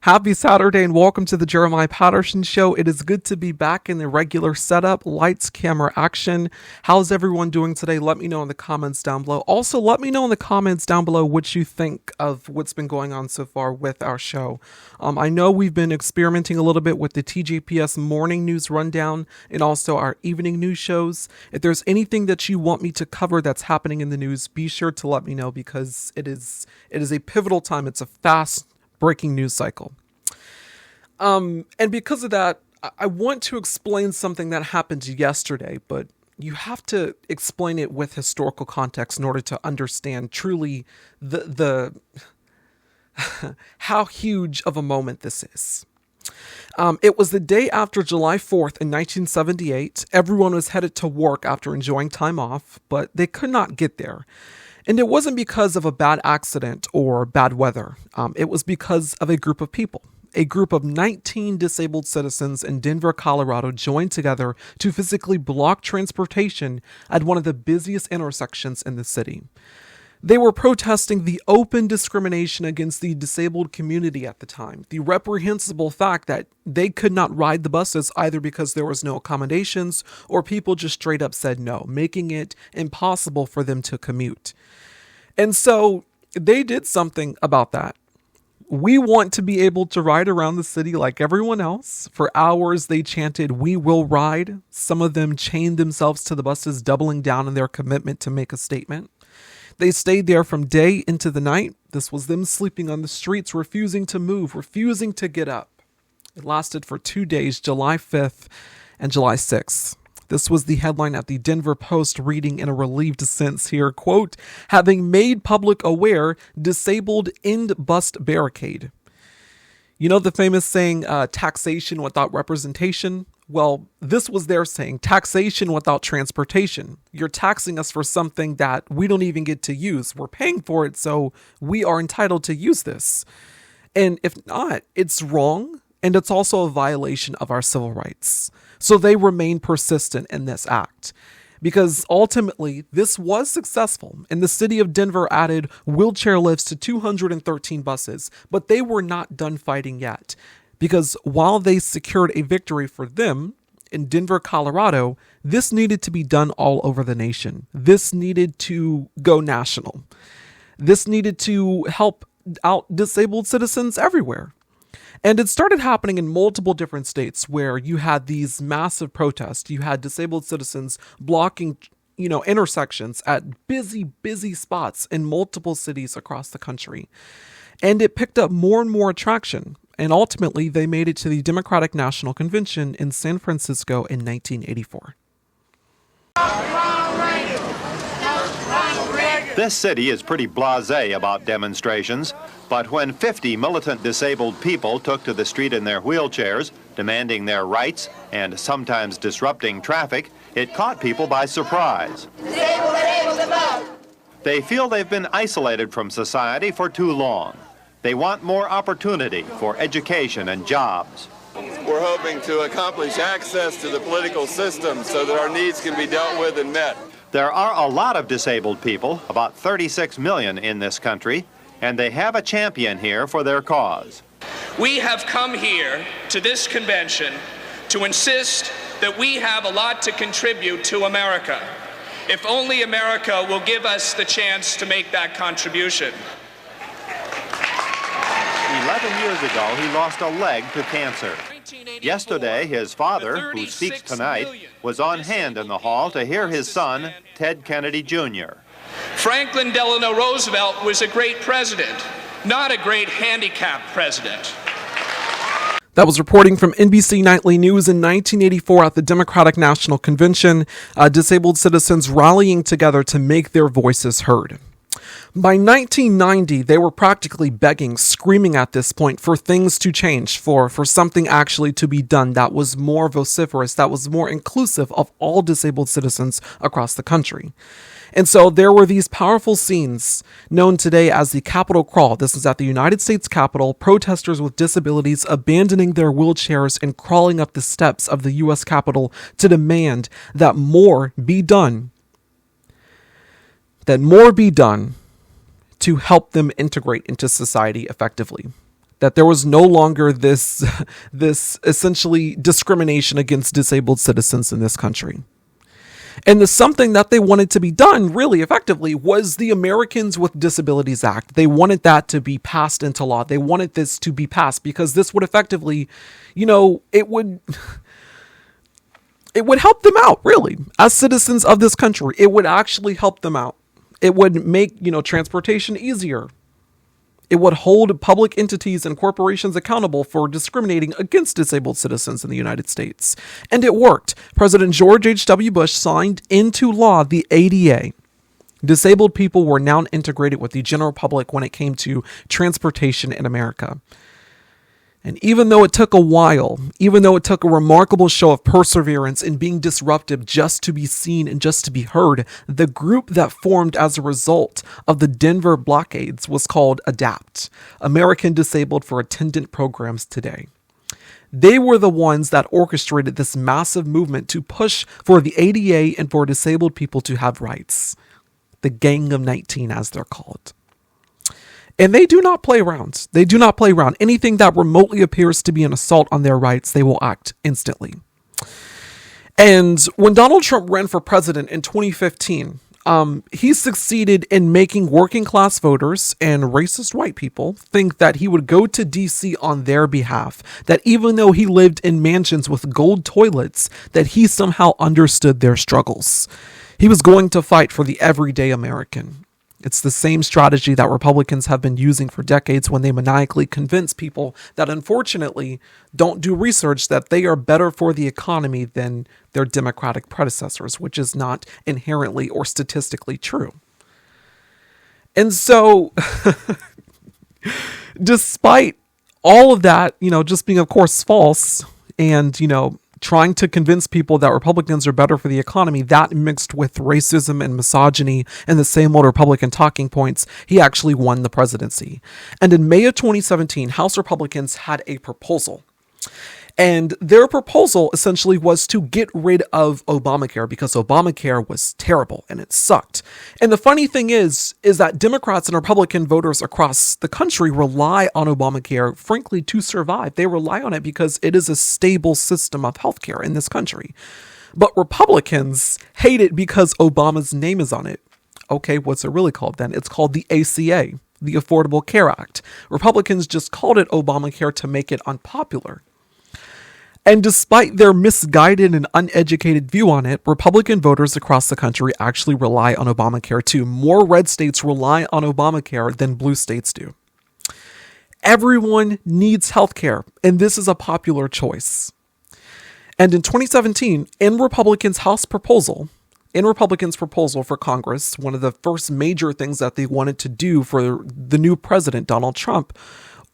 Happy Saturday and welcome to the Jeremiah Patterson Show. It is good to be back in the regular setup, lights, camera, action. How's everyone doing today? Let me know in the comments down below. Also, let me know in the comments down below what you think of what's been going on so far with our show. I know we've been experimenting a little bit with the TJPS morning news rundown and also our evening news shows. If there's anything that you want me to cover that's happening in the news, be sure to let me know because it is a pivotal time. It's a fast breaking news cycle. And because of that, I want to explain something that happened yesterday, but you have to explain it with historical context in order to understand truly the how huge of a moment this is. It was the day after July 4th in 1978. Everyone was headed to work after enjoying time off, but they could not get there. And it wasn't because of a bad accident or bad weather. It was because of a group of people. A group of 19 disabled citizens in Denver, Colorado joined together to physically block transportation at one of the busiest intersections in the city. They were protesting the open discrimination against the disabled community at the time, the reprehensible fact that they could not ride the buses either because there was no accommodations or people just straight up said no, making it impossible for them to commute. And so they did something about that. We want to be able to ride around the city like everyone else. For hours, they chanted, "We will ride." Some of them chained themselves to the buses, doubling down on their commitment to make a statement. They stayed there from day into the night. This was them sleeping on the streets, refusing to move, refusing to get up. It lasted for 2 days, July 5th and July 6th. This was the headline at the Denver Post, reading in a relieved sense here, quote, "Having made public aware, disabled end bus barricade." You know the famous saying, taxation without representation? Well, this was their saying, taxation without transportation. You're taxing us for something that we don't even get to use. We're paying for it, so we are entitled to use this. And if not, it's wrong, and it's also a violation of our civil rights. So they remain persistent in this act. Because ultimately, this was successful, and the city of Denver added wheelchair lifts to 213 buses, but they were not done fighting yet. Because while they secured a victory for them in Denver, Colorado, this needed to be done all over the nation. This needed to go national. This needed to help out disabled citizens everywhere. And it started happening in multiple different states where you had these massive protests. You had disabled citizens blocking, intersections at busy spots in multiple cities across the country. And it picked up more and more attraction. And ultimately, they made it to the Democratic National Convention in San Francisco in 1984. This city is pretty blasé about demonstrations, but when 50 militant disabled people took to the street in their wheelchairs, demanding their rights and sometimes disrupting traffic, it caught people by surprise. Disabled and able to vote. They feel they've been isolated from society for too long. They want more opportunity for education and jobs. We're hoping to accomplish access to the political system so that our needs can be dealt with and met. There are a lot of disabled people, about 36 million in this country, and they have a champion here for their cause. We have come here to this convention to insist that we have a lot to contribute to America. If only America will give us the chance to make that contribution. 11 years ago, he lost a leg to cancer. Yesterday, his father, who speaks tonight, was on hand in the hall to hear his son, Ted Kennedy Jr. Franklin Delano Roosevelt was a great president, not a great handicapped president. That was reporting from NBC Nightly News in 1984 at the Democratic National Convention, disabled citizens rallying together to make their voices heard. By 1990, they were practically begging, screaming at this point for things to change, for something actually to be done that was more vociferous, that was more inclusive of all disabled citizens across the country. And so there were these powerful scenes known today as the Capitol Crawl. This is at the United States Capitol, protesters with disabilities abandoning their wheelchairs and crawling up the steps of the U.S. Capitol to demand that more be done to help them integrate into society effectively. that there was no longer this essentially discrimination against disabled citizens in this country. And the something that they wanted to be done really effectively was the Americans with Disabilities Act. They wanted that to be passed into law. They wanted this to be passed because this would effectively, it would help them out, really, as citizens of this country. It would actually help them out. It would make, transportation easier. It would hold public entities and corporations accountable for discriminating against disabled citizens in the United States. And it worked. President George H.W. Bush signed into law the ADA. Disabled people were now integrated with the general public when it came to transportation in America. And even though it took a while, even though it took a remarkable show of perseverance in being disruptive just to be seen and just to be heard, the group that formed as a result of the Denver blockades was called ADAPT, American Disabled for Attendant Programs Today. They were the ones that orchestrated this massive movement to push for the ADA and for disabled people to have rights. The Gang of 19, as they're called. And they do not play around. They do not play around. Anything that remotely appears to be an assault on their rights, they will act instantly. And when Donald Trump ran for president in 2015, he succeeded in making working class voters and racist white people think that he would go to DC on their behalf, that even though he lived in mansions with gold toilets, that he somehow understood their struggles. He was going to fight for the everyday American. It's the same strategy that Republicans have been using for decades when they maniacally convince people that unfortunately don't do research that they are better for the economy than their Democratic predecessors, which is not inherently or statistically true. And so, despite all of that, just being, of course, false and, trying to convince people that Republicans are better for the economy, that mixed with racism and misogyny and the same old Republican talking points, he actually won the presidency. And in May of 2017, House Republicans had a proposal. And their proposal essentially was to get rid of Obamacare because Obamacare was terrible and it sucked. And the funny thing is that Democrats and Republican voters across the country rely on Obamacare, frankly, to survive. They rely on it because it is a stable system of healthcare in this country. But Republicans hate it because Obama's name is on it. Okay, what's it really called then? It's called the ACA, the Affordable Care Act. Republicans just called it Obamacare to make it unpopular. And despite their misguided and uneducated view on it, Republican voters across the country actually rely on Obamacare too. More red states rely on Obamacare than blue states do. Everyone needs healthcare, and this is a popular choice. And in 2017, in Republicans' proposal for Congress, one of the first major things that they wanted to do for the new president, Donald Trump,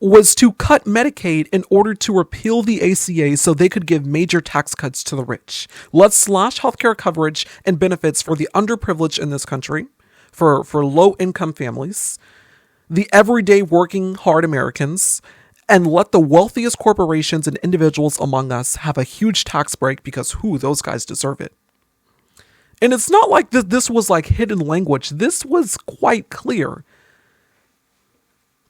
was to cut Medicaid in order to repeal the ACA so they could give major tax cuts to the rich. Let's slash healthcare coverage and benefits for the underprivileged in this country, for low-income families, the everyday working hard Americans, and let the wealthiest corporations and individuals among us have a huge tax break because, those guys deserve it. And it's not like this was like hidden language. This was quite clear.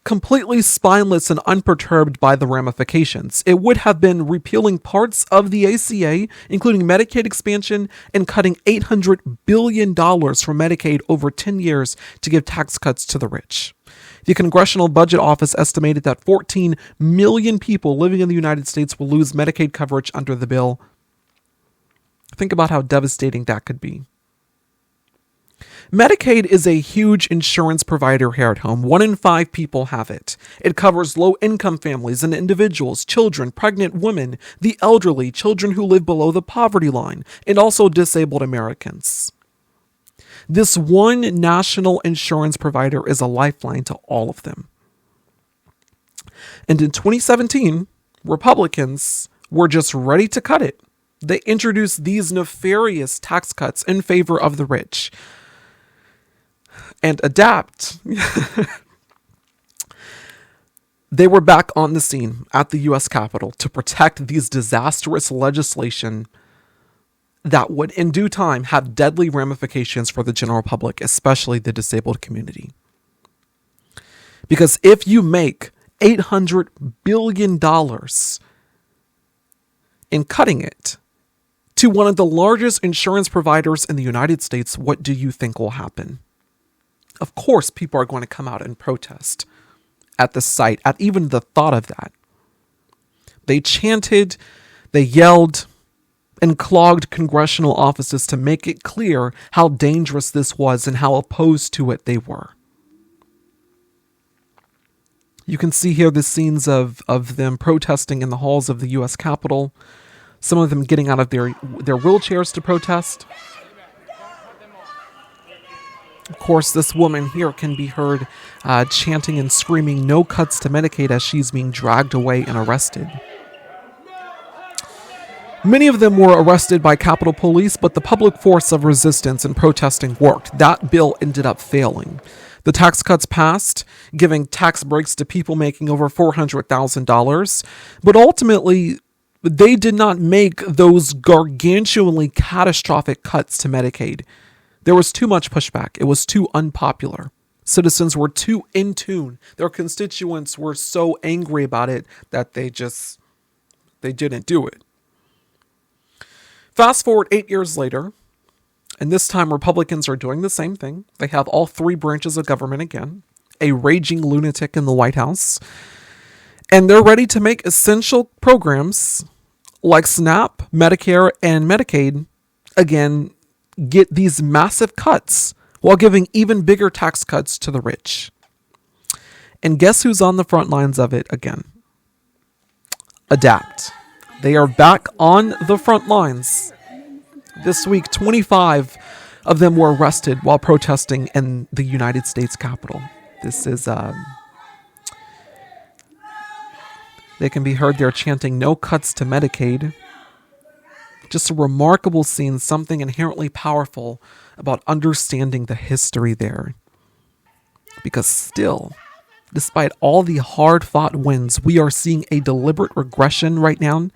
Completely spineless and unperturbed by the ramifications. It would have been repealing parts of the ACA, including Medicaid expansion, and cutting $800 billion from Medicaid over 10 years to give tax cuts to the rich. The Congressional Budget Office estimated that 14 million people living in the United States will lose Medicaid coverage under the bill. Think about how devastating that could be. Medicaid is a huge insurance provider here at home. 1 in 5 people have it. It covers low-income families and individuals, children, pregnant women, the elderly, children who live below the poverty line, and also disabled Americans. This one national insurance provider is a lifeline to all of them. And in 2017, Republicans were just ready to cut it. They introduced these nefarious tax cuts in favor of the rich. And ADAPT, they were back on the scene at the U.S. Capitol to protect these disastrous legislation that would, in due time, have deadly ramifications for the general public, especially the disabled community. Because if you make $800 billion in cutting it to one of the largest insurance providers in the United States, what do you think will happen? Of course, people are going to come out and protest at the sight, at even the thought of that. They chanted, they yelled, and clogged congressional offices to make it clear how dangerous this was and how opposed to it they were. You can see here the scenes of them protesting in the halls of the U.S. Capitol. Some of them getting out of their wheelchairs to protest. Of course, this woman here can be heard chanting and screaming, "No cuts to Medicaid," as she's being dragged away and arrested. Many of them were arrested by Capitol Police, but the public force of resistance and protesting worked. That bill ended up failing. The tax cuts passed, giving tax breaks to people making over $400,000, but ultimately, they did not make those gargantuanly catastrophic cuts to Medicaid. There was too much pushback. It was too unpopular. Citizens were too in tune. Their constituents were so angry about it that they didn't do it. Fast forward 8 years later, and this time Republicans are doing the same thing. They have all three branches of government again, a raging lunatic in the White House, and they're ready to make essential programs like SNAP, Medicare, and Medicaid, again, get these massive cuts while giving even bigger tax cuts to the rich. And guess who's on the front lines of it again? ADAPT. They are back on the front lines. This week, 25 of them were arrested while protesting in the United States Capitol. This is, they can be heard there chanting, "No cuts to Medicaid." Just a remarkable scene, something inherently powerful about understanding the history there. Because still, despite all the hard-fought wins, we are seeing a deliberate regression right now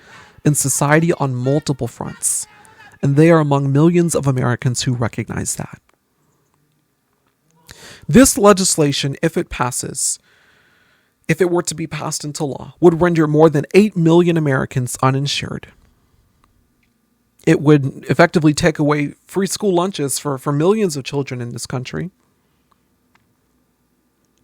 in society on multiple fronts. And they are among millions of Americans who recognize that. This legislation, if it passes, if it were to be passed into law, would render more than 8 million Americans uninsured. It would effectively take away free school lunches for millions of children in this country.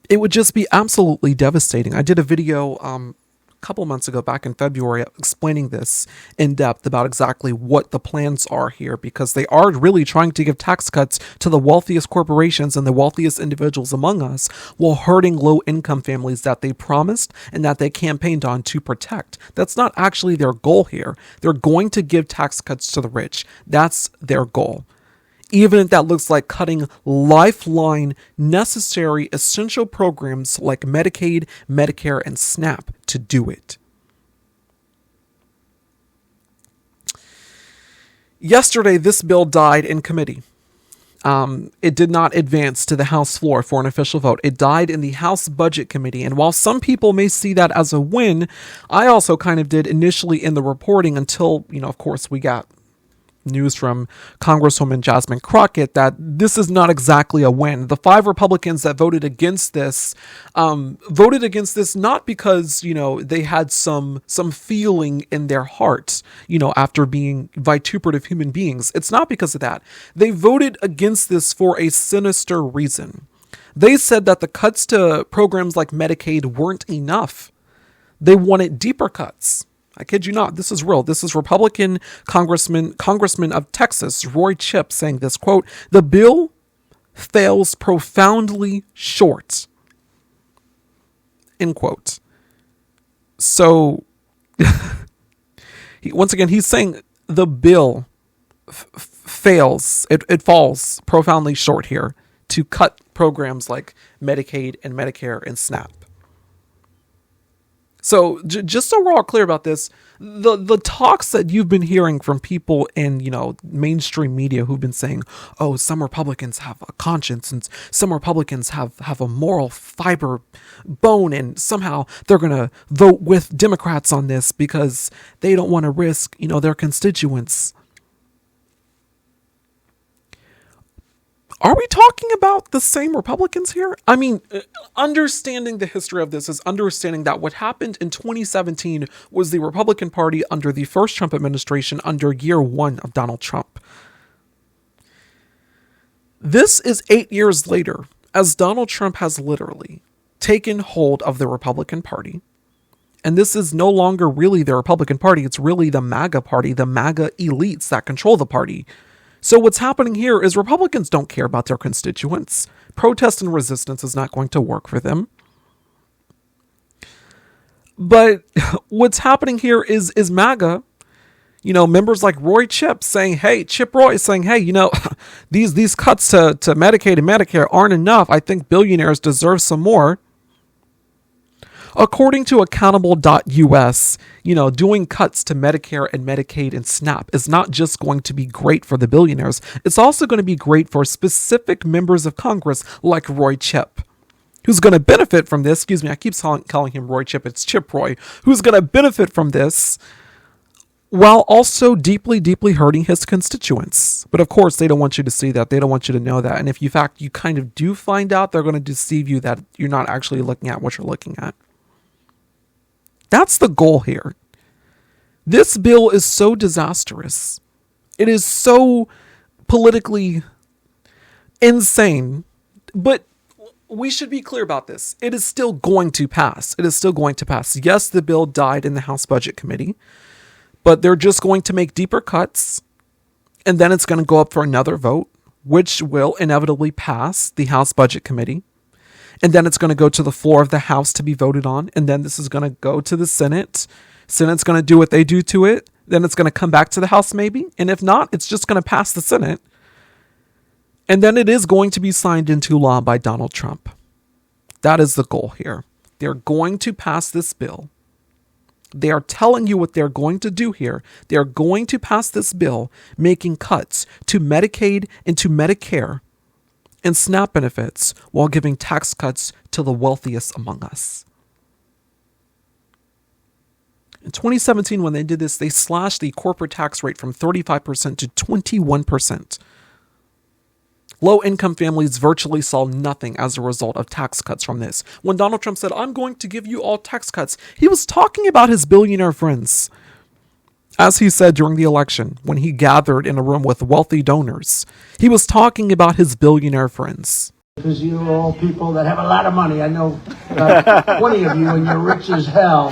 It would just be absolutely devastating. I did a video a couple months ago, back in February, explaining this in depth about exactly what the plans are here, because they are really trying to give tax cuts to the wealthiest corporations and the wealthiest individuals among us, while hurting low-income families that they promised and that they campaigned on to protect. That's not actually their goal here. They're going to give tax cuts to the rich. That's their goal. Even if that looks like cutting lifeline, necessary, essential programs like Medicaid, Medicare, and SNAP to do it. Yesterday, this bill died in committee. It did not advance to the House floor for an official vote. It died in the House Budget Committee. And while some people may see that as a win, I also kind of did initially in the reporting until, of course, we got news from Congresswoman Jasmine Crockett that this is not exactly a win. The 5 Republicans that voted against this not because, they had some feeling in their hearts, after being vituperative human beings. It's not because of that. They voted against this for a sinister reason. They said that the cuts to programs like Medicaid weren't enough. They wanted deeper cuts. I kid you not, this is real. This is Republican Congressman of Texas, Roy Chipp, saying this, quote, "The bill fails profoundly short," end quote. So, once again, he's saying the bill fails, it falls profoundly short here to cut programs like Medicaid and Medicare and SNAP. So just so we're all clear about this, the talks that you've been hearing from people in, mainstream media who've been saying, oh, some Republicans have a conscience and some Republicans have a moral fiber bone and somehow they're going to vote with Democrats on this because they don't want to risk, their constituents. Are we talking about the same Republicans here? I mean, understanding the history of this is understanding that what happened in 2017 was the Republican Party under the first Trump administration under year 1 of Donald Trump. This is 8 years later, as Donald Trump has literally taken hold of the Republican Party. And this is no longer really the Republican Party. It's really the MAGA party, the MAGA elites that control the party. So what's happening here is Republicans don't care about their constituents. Protest and resistance is not going to work for them. But what's happening here is MAGA, members like Roy Chip saying, hey, Chip Roy saying, hey, these cuts to Medicaid and Medicare aren't enough. I think billionaires deserve some more. According to accountable.us, doing cuts to Medicare and Medicaid and SNAP is not just going to be great for the billionaires. It's also going to be great for specific members of Congress like Roy Chip, who's going to benefit from this. Excuse me, I keep calling him Roy Chip. It's Chip Roy, who's going to benefit from this while also deeply, deeply hurting his constituents. But of course, they don't want you to see that. They don't want you to know that. And if in fact you kind of do find out, they're going to deceive you that you're not actually looking at what you're looking at. That's the goal here. This bill is so disastrous. It is so politically insane. But we should be clear about this. It is still going to pass. It is still going to pass. Yes, the bill died in the House Budget Committee, but they're just going to make deeper cuts, and then it's going to go up for another vote, which will inevitably pass the House Budget Committee. And then it's going to go to the floor of the House to be voted on. And then this is going to go to the Senate. Senate's going to do what they do to it. Then it's going to come back to the House maybe. And if not, it's just going to pass the Senate. And then it is going to be signed into law by Donald Trump. That is the goal here. They're going to pass this bill. They are telling you what they're going to do here. They're going to pass this bill making cuts to Medicaid and to Medicare and SNAP benefits while giving tax cuts to the wealthiest among us. In 2017, when they did this, they slashed the corporate tax rate from 35% to 21%. Low-income families virtually saw nothing as a result of tax cuts from this. When Donald Trump said, I'm going to give you all tax cuts, he was talking about his billionaire friends. As he said during the election, when he gathered in a room with wealthy donors, he was talking about his billionaire friends. Because you're all people that have a lot of money. I know 20 of you and you're rich as hell.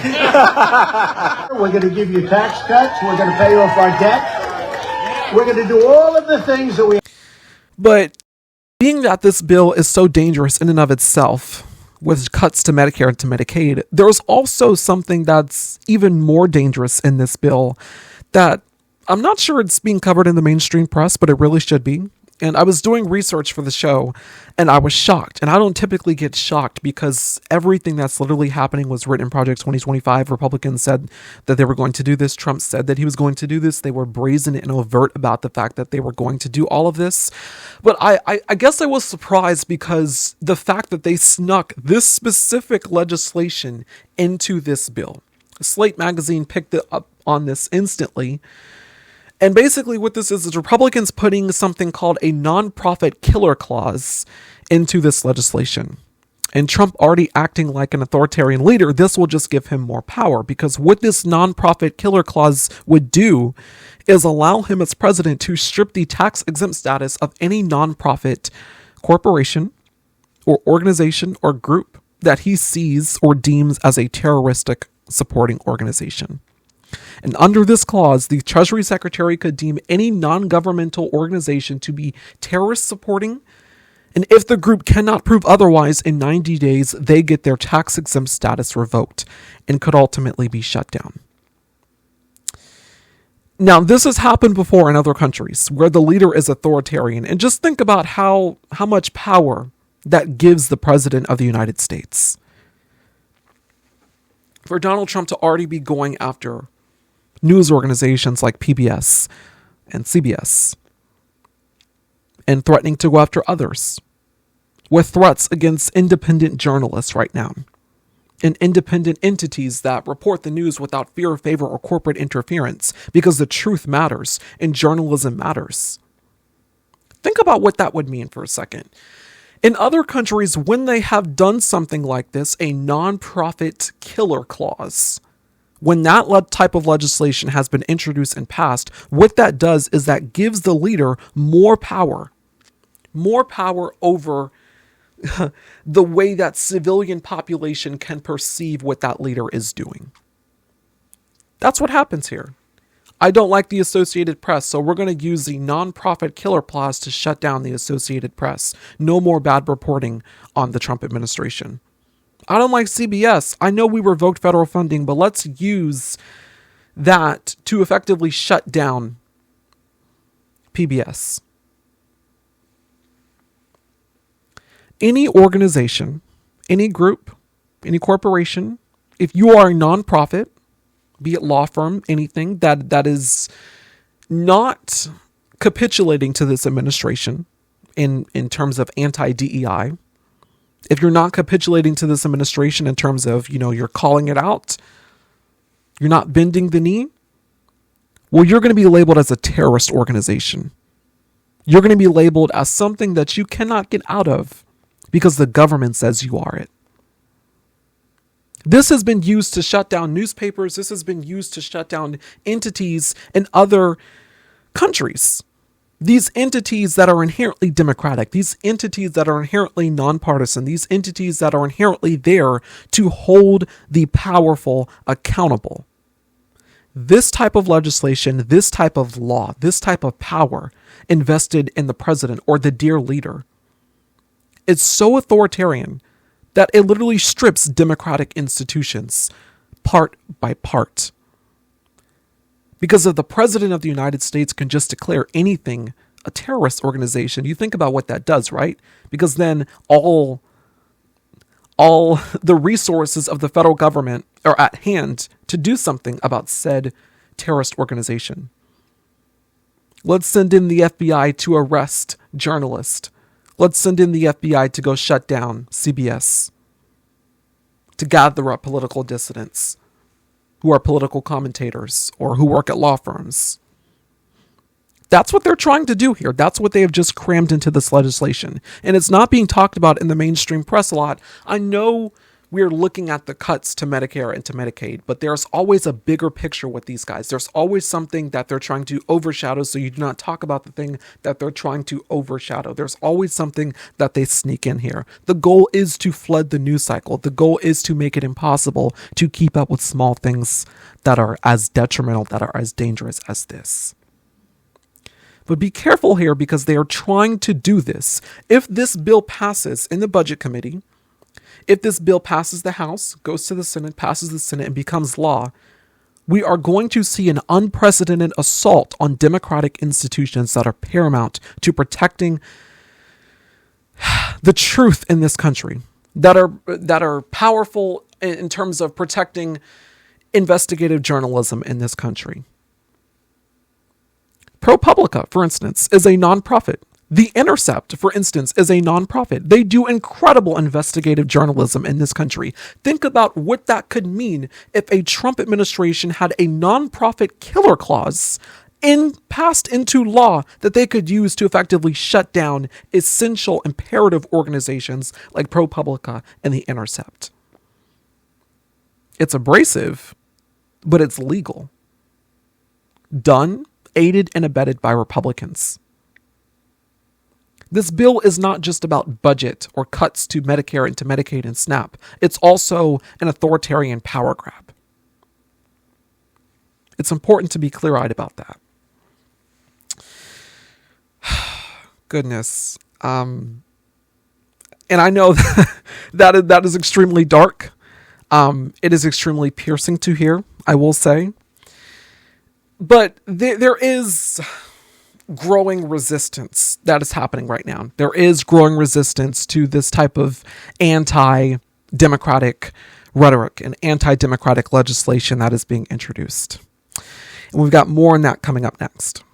We're going to give you tax cuts. We're going to pay off our debt. We're going to do all of the things that we... But being that this bill is so dangerous in and of itself, with cuts to Medicare and to Medicaid, there's also something that's even more dangerous in this bill that I'm not sure it's being covered in the mainstream press, but it really should be. And I was doing research for the show, and I was shocked. And I don't typically get shocked because everything that's literally happening was written in Project 2025. Republicans said that they were going to do this. Trump said that he was going to do this. They were brazen and overt about the fact that they were going to do all of this. But I guess I was surprised because the fact that they snuck this specific legislation into this bill. Slate magazine picked it up on this instantly. And basically what this is Republicans putting something called a nonprofit killer clause into this legislation. And Trump already acting like an authoritarian leader, this will just give him more power, because what this nonprofit killer clause would do is allow him as president to strip the tax exempt status of any nonprofit corporation or organization or group that he sees or deems as a terroristic supporting organization. And under this clause, the Treasury Secretary could deem any non-governmental organization to be terrorist supporting. And if the group cannot prove otherwise in 90 days, they get their tax exempt status revoked and could ultimately be shut down. Now, this has happened before in other countries where the leader is authoritarian. And just think about how much power that gives the president of the United States. For Donald Trump to already be going after news organizations like PBS and CBS and threatening to go after others with threats against independent journalists right now and independent entities that report the news without fear, favor, or corporate interference because the truth matters and journalism matters. Think about what that would mean for a second. In other countries, when they have done something like this, a nonprofit killer clause, when that type of legislation has been introduced and passed, what that does is that gives the leader more power over the way that civilian population can perceive what that leader is doing. That's what happens here. I don't like the Associated Press, so we're going to use the nonprofit killer clause to shut down the Associated Press. No more bad reporting on the Trump administration. I don't like CBS. I know we revoked federal funding, but let's use that to effectively shut down PBS. Any organization, any group, any corporation, if you are a nonprofit, be it law firm, anything that is not capitulating to this administration in terms of anti-DEI, if you're not capitulating to this administration in terms of, you're calling it out, you're not bending the knee, well, you're going to be labeled as a terrorist organization. You're going to be labeled as something that you cannot get out of because the government says you are it. This has been used to shut down newspapers. This has been used to shut down entities in other countries. These entities that are inherently democratic, these entities that are inherently nonpartisan, these entities that are inherently there to hold the powerful accountable. This type of legislation, this type of law, this type of power invested in the president or the dear leader, it's so authoritarian that it literally strips democratic institutions part by part. Because if the president of the United States can just declare anything a terrorist organization, you think about what that does, right? Because then all the resources of the federal government are at hand to do something about said terrorist organization. Let's send in the FBI to arrest journalists. Let's send in the FBI to go shut down CBS, to gather up political dissidents who are political commentators or who work at law firms. That's what they're trying to do here. That's what they have just crammed into this legislation. And it's not being talked about in the mainstream press a lot. I know we're looking at the cuts to Medicare and to Medicaid, but there's always a bigger picture with these guys. There's always something that they're trying to overshadow, so you do not talk about the thing that they're trying to overshadow. There's always something that they sneak in here. The goal is to flood the news cycle. The goal is to make it impossible to keep up with small things that are as detrimental, that are as dangerous as this. But be careful here, because they are trying to do this. If this bill passes in the Budget Committee, if this bill passes the House, goes to the Senate, passes the Senate, and becomes law, we are going to see an unprecedented assault on democratic institutions that are paramount to protecting the truth in this country, that are powerful in terms of protecting investigative journalism in this country. ProPublica, for instance, is a nonprofit. The Intercept, for instance, is a nonprofit. They do incredible investigative journalism in this country. Think about what that could mean if a Trump administration had a nonprofit killer clause passed into law that they could use to effectively shut down essential imperative organizations like ProPublica and The Intercept. It's abrasive, but it's legal. Done, aided, and abetted by Republicans. This bill is not just about budget or cuts to Medicare and to Medicaid and SNAP. It's also an authoritarian power grab. It's important to be clear-eyed about that. Goodness. And I know that is extremely dark. It is extremely piercing to hear, I will say. But there is growing resistance that is happening right now. There is growing resistance to this type of anti-democratic rhetoric and anti-democratic legislation that is being introduced. And we've got more on that coming up next.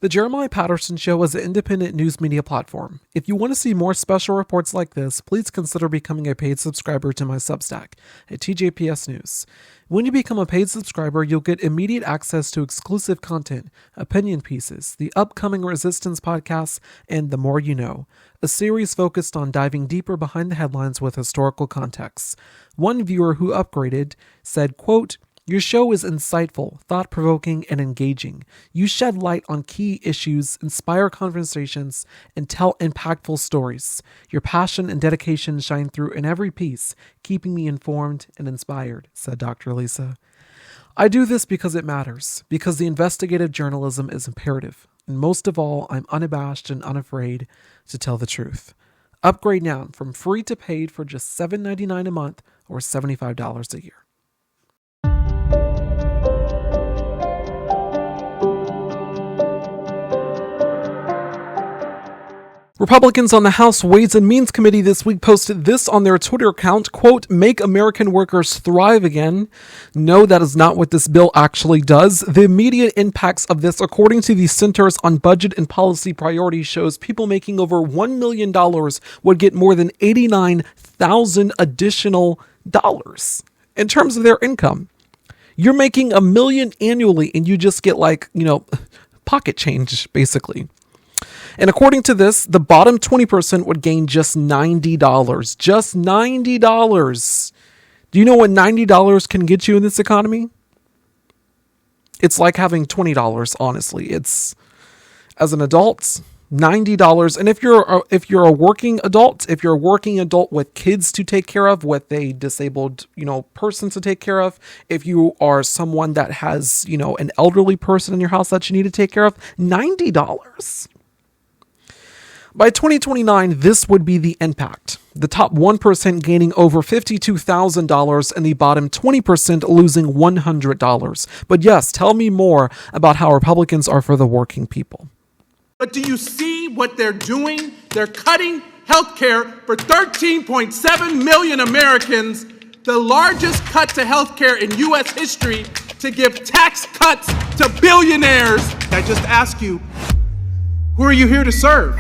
The Jeremiah Patterson Show is an independent news media platform. If you want to see more special reports like this, please consider becoming a paid subscriber to my Substack at tjpsnews. When you become a paid subscriber, you'll get immediate access to exclusive content, opinion pieces, the upcoming Resistance podcasts, and The More You Know, a series focused on diving deeper behind the headlines with historical context. One viewer who upgraded said, quote, "Your show is insightful, thought-provoking, and engaging. You shed light on key issues, inspire conversations, and tell impactful stories. Your passion and dedication shine through in every piece, keeping me informed and inspired," said Dr. Lisa. "I do this because it matters, because the investigative journalism is imperative, and most of all, I'm unabashed and unafraid to tell the truth." Upgrade now from free to paid for just $7.99 a month or $75 a year. Republicans on the House Ways and Means Committee this week posted this on their Twitter account, quote, "Make American workers thrive again." No, that is not what this bill actually does. The immediate impacts of this, according to the Centers on Budget and Policy Priorities, shows people making over $1 million would get more than $89,000 additional dollars in terms of their income. You're making $1 million annually and you just get pocket change, basically. And according to this, the bottom 20% would gain just $90. Just $90. Do you know what $90 can get you in this economy? It's like having $20, honestly. It's, as an adult, $90. And if you're a working adult with kids to take care of, with a disabled, person to take care of, if you are someone that has, an elderly person in your house that you need to take care of, $90. By 2029, this would be the impact. The top 1% gaining over $52,000 and the bottom 20% losing $100. But yes, tell me more about how Republicans are for the working people. But do you see what they're doing? They're cutting health care for 13.7 million Americans, the largest cut to health care in U.S. history, to give tax cuts to billionaires. I just ask you, who are you here to serve?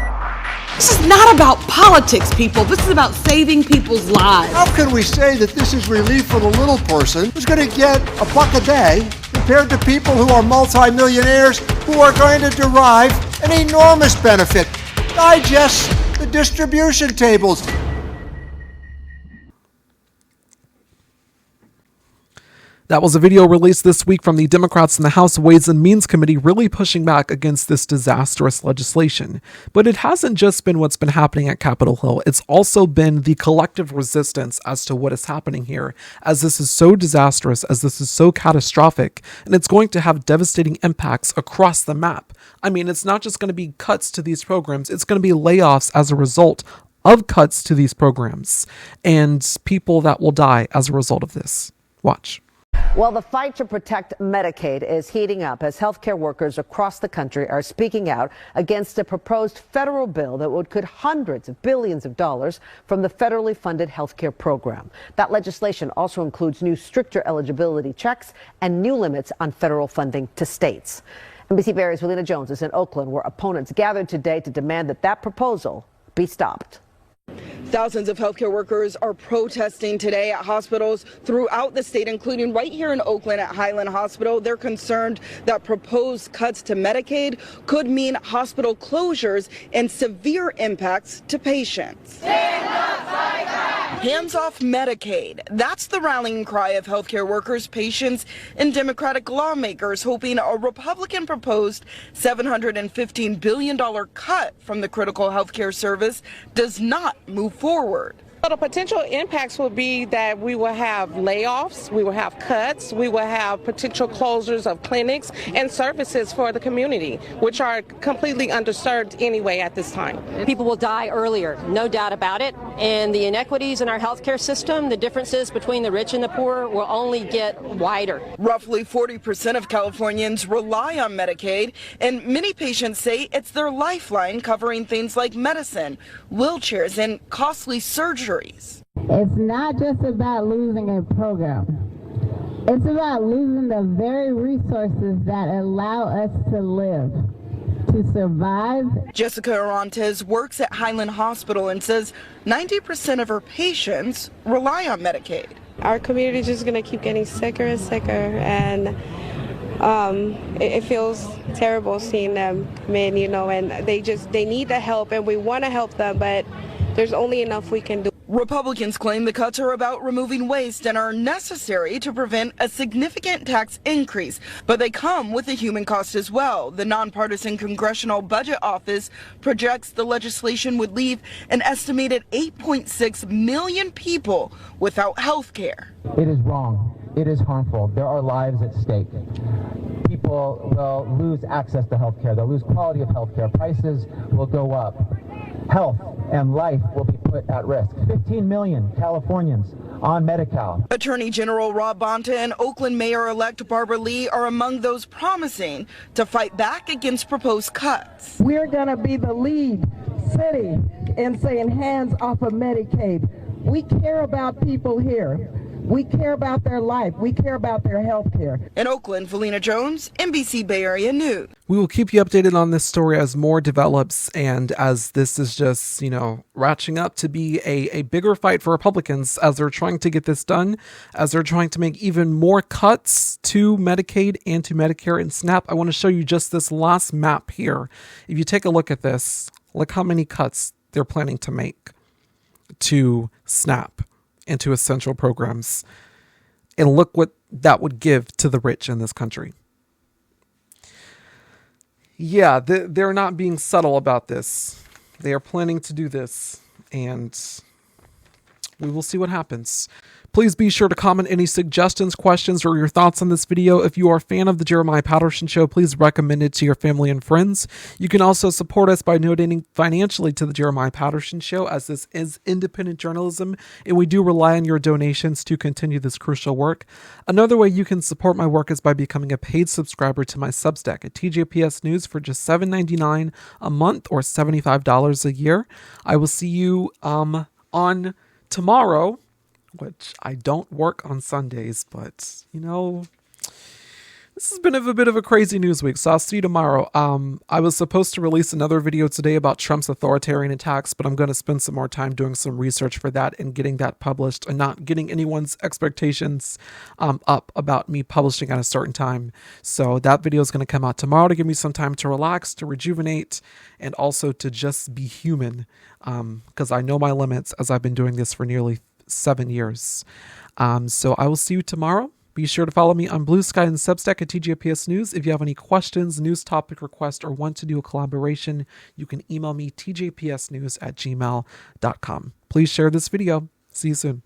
This is not about politics, people. This is about saving people's lives. How can we say that this is relief for the little person who's going to get $1 a day compared to people who are multimillionaires who are going to derive an enormous benefit? Digest the distribution tables. That was a video released this week from the Democrats in the House Ways and Means Committee, really pushing back against this disastrous legislation. But it hasn't just been what's been happening at Capitol Hill. It's also been the collective resistance as to what is happening here, as this is so disastrous, as this is so catastrophic, and it's going to have devastating impacts across the map. I mean, it's not just going to be cuts to these programs, it's going to be layoffs as a result of cuts to these programs, and people that will die as a result of this. Watch. Well, the fight to protect Medicaid is heating up as healthcare workers across the country are speaking out against a proposed federal bill that would cut hundreds of billions of dollars from the federally funded healthcare program. That legislation also includes new stricter eligibility checks and new limits on federal funding to states. NBC Bay Area's Relina Jones is in Oakland, where opponents gathered today to demand that proposal be stopped. Thousands of healthcare workers are protesting today at hospitals throughout the state, including right here in Oakland at Highland Hospital. They're concerned that proposed cuts to Medicaid could mean hospital closures and severe impacts to patients. Hands off Medicaid. That's the rallying cry of healthcare workers, patients, and Democratic lawmakers, hoping a Republican proposed $715 billion cut from the critical healthcare service does not move forward. So the potential impacts will be that we will have layoffs, we will have cuts, we will have potential closures of clinics and services for the community, which are completely underserved anyway at this time. People will die earlier, no doubt about it. And the inequities in our healthcare system, the differences between the rich and the poor will only get wider. Roughly 40% of Californians rely on Medicaid, and many patients say it's their lifeline, covering things like medicine, wheelchairs, and costly surgery. It's not just about losing a program. It's about losing the very resources that allow us to live. to survive. Jessica Orantes works at Highland Hospital and says 90% of her patients rely on Medicaid. Our community is just going to keep getting sicker and sicker, and it feels terrible seeing them come in, and they need the help, and we want to help them, but there's only enough we can do. Republicans claim the cuts are about removing waste and are necessary to prevent a significant tax increase, but they come with a human cost as well. The nonpartisan Congressional Budget Office projects the legislation would leave an estimated 8.6 million people without health care. It is wrong. It is harmful. There are lives at stake. People will lose access to health care. They'll lose quality of health care. Prices will go up. Health and life will be put at risk. 15 million Californians on Medi-Cal. Attorney General Rob Bonta and Oakland Mayor-elect Barbara Lee are among those promising to fight back against proposed cuts. We're going to be the lead city in saying hands off of Medicaid. We care about people here. We care about their life. We care about their health care. In Oakland, Felina Jones, NBC Bay Area News. We will keep you updated on this story as more develops and as this is just, ratcheting up to be a bigger fight for Republicans as they're trying to get this done, as they're trying to make even more cuts to Medicaid and to Medicare and SNAP. I want to show you just this last map here. If you take a look at this, look how many cuts they're planning to make to SNAP and to essential programs. And look what that would give to the rich in this country. Yeah, they're not being subtle about this. They are planning to do this, and we will see what happens. Please be sure to comment any suggestions, questions, or your thoughts on this video. If you are a fan of the Jeremiah Patterson Show, please recommend it to your family and friends. You can also support us by donating financially to the Jeremiah Patterson Show, as this is independent journalism, and we do rely on your donations to continue this crucial work. Another way you can support my work is by becoming a paid subscriber to my Substack at tjpsnews for just $7.99 a month or $75 a year. I will see you on tomorrow, which I don't work on Sundays, but, this has been a bit of a crazy news week, so I'll see you tomorrow. I was supposed to release another video today about Trump's authoritarian attacks, but I'm going to spend some more time doing some research for that and getting that published and not getting anyone's expectations up about me publishing at a certain time. So that video is going to come out tomorrow to give me some time to relax, to rejuvenate, and also to just be human, because I know my limits as I've been doing this for nearly 7 years. So I will see you tomorrow. Be sure to follow me on Blue Sky and Substack at TJPS News. If you have any questions, news topic requests, or want to do a collaboration, you can email me tjpsnews@gmail.com. Please share this video. See you soon.